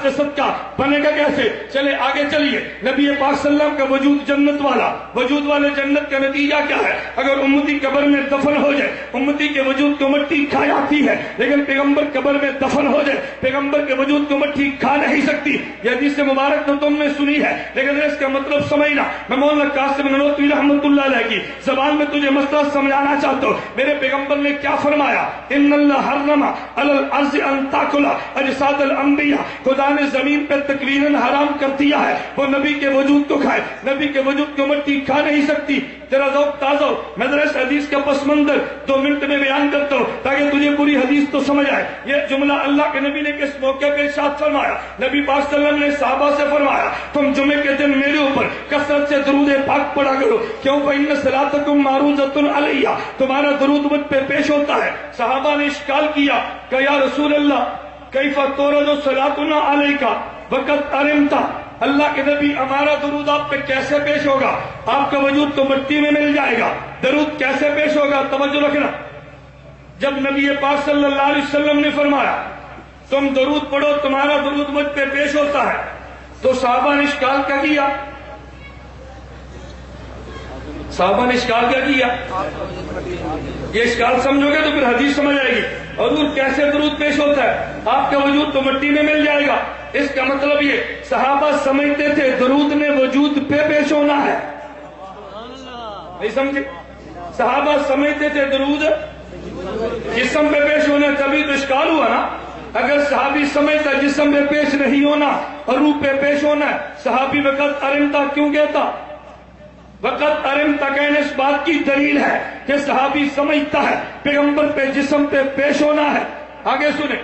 جسد کا بنے گا کیسے؟ چلے آگے چلیے، نبی پاک صلی اللہ علیہ وسلم کا وجود جنت والا، وجود والے جنت کا نتیجہ کیا ہے؟ اگر امتی قبر میں دفن ہو جائے، امتی کے وجود کو مٹی کھا جاتی ہے، لیکن پیغمبر قبر میں دفن ہو جائے، پیغمبر کے وجود کو مٹی کھا نہیں سکتی۔ یہ حدیث مبارک تو تم نے سنی ہے، لیکن اس کا مطلب سمجھنا۔ میں مولانا قاسم نانوتوی رحمۃ اللہ علیہ کی زبان میں تجھے مسئلہ سمجھانا چاہتا ہوں۔ میرے پیغمبر نے کیا فرمایا؟ ان اللہ حرم علی الارض ان تاکل اجساد الانبیاء، خدا نے زمین پہ تکویناً حرام کر دیا ہے وہ نبی کے وجود کو کھائے، نبی کے وجود کو مٹی کھا نہیں سکتی۔ تیرا ذوق تازہ ہو، میں ذرا اس حدیث کا پس منظر 2 منٹ میں بیان کرتا ہوں تاکہ تجھے پوری حدیث تو سمجھ آئے۔ یہ جملہ اللہ کے نبی نے کس موقع پہ ارشاد فرمایا؟ نبی پاک صلی اللہ علیہ وسلم نے صحابہ سے فرمایا تم جمعے کے دن میرے اوپر کثرت سے درود پاک پڑھا کرو، کیوں؟ فإن صلاتکم معروضۃ علیہ، تمہارا درود مجھ پہ پیش ہوتا ہے۔ صحابہ نے اشکال کیا کہ یا رسول اللہ کیف تورد صلاتنا علیک وقد علمت، اللہ کے نبی ہمارا درود آپ پہ کیسے پیش ہوگا؟ آپ کا وجود تو مٹی میں مل جائے گا، درود کیسے پیش ہوگا؟ توجہ رکھنا۔ جب نبی پاک صلی اللہ علیہ وسلم نے فرمایا تم درود پڑھو تمہارا درود مجھ پہ پیش ہوتا ہے، تو صحابہ نے اشکال کیا کیا؟ صحابہ نے اشکال کیا کیا؟ یہ اشکال سمجھو گے تو پھر حدیث سمجھ آئے گی۔ حضور کیسے درود پیش ہوتا ہے؟ آپ کا وجود تو مٹی میں مل جائے گا۔ اس کا مطلب یہ صحابہ سمجھتے تھے درود نے وجود پہ پیش ہونا ہے، نہیں سمجھے؟ صحابہ سمجھتے تھے درود جسم پہ پیش ہونا، تبھی تو اشکال ہوا نا۔ اگر صحابی سمجھتا جسم پہ پیش نہیں ہونا اور روح پہ پیش ہونا ہے، صحابی وقت علمتا کیوں کہتا؟ وقت علمتا کہنے اس بات کی دلیل ہے کہ صحابی سمجھتا ہے پیغمبر پہ جسم پہ پیش ہونا ہے۔ آگے سنیں،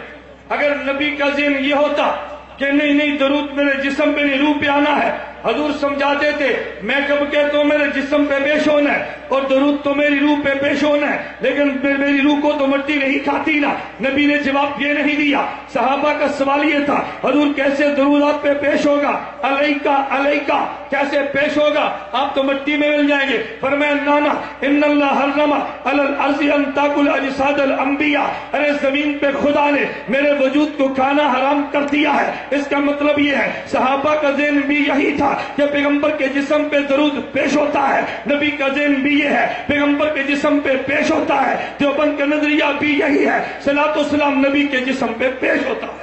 اگر نبی کا ذہن یہ ہوتا کہ نہیں درود میرے جسم پہ نہیں روح پہ آنا ہے، حضور سمجھاتے تھے میں کب کہتا ہوں میرے جسم پہ پیش ہونا ہے اور درود تو میری روح پہ پیش ہونا ہے، لیکن میری روح کو تو مٹی نہیں کھاتی نا۔ نبی نے جواب یہ نہیں دیا۔ صحابہ کا سوال یہ تھا حضور کیسے درود آپ پہ پیش ہوگا؟ علیکا علیکا کیسے پیش ہوگا؟ آپ تو مٹی میں مل جائیں گے۔ فرمایا نانا ان اللہ حرم علی الارض ان تاکل اجساد الانبیاء، ارے زمین پہ خدا نے میرے وجود کو کھانا حرام کر دیا ہے۔ اس کا مطلب یہ ہے صحابہ کا ذہن بھی یہی تھا کہ پیغمبر کے جسم پہ درود پیش ہوتا ہے، نبی کا ذہن بھی یہ ہے پیغمبر کے جسم پہ پیش ہوتا ہے، دیوبند کا نظریہ بھی یہی ہے، صلاۃ و سلام نبی کے جسم پہ پیش ہوتا ہے۔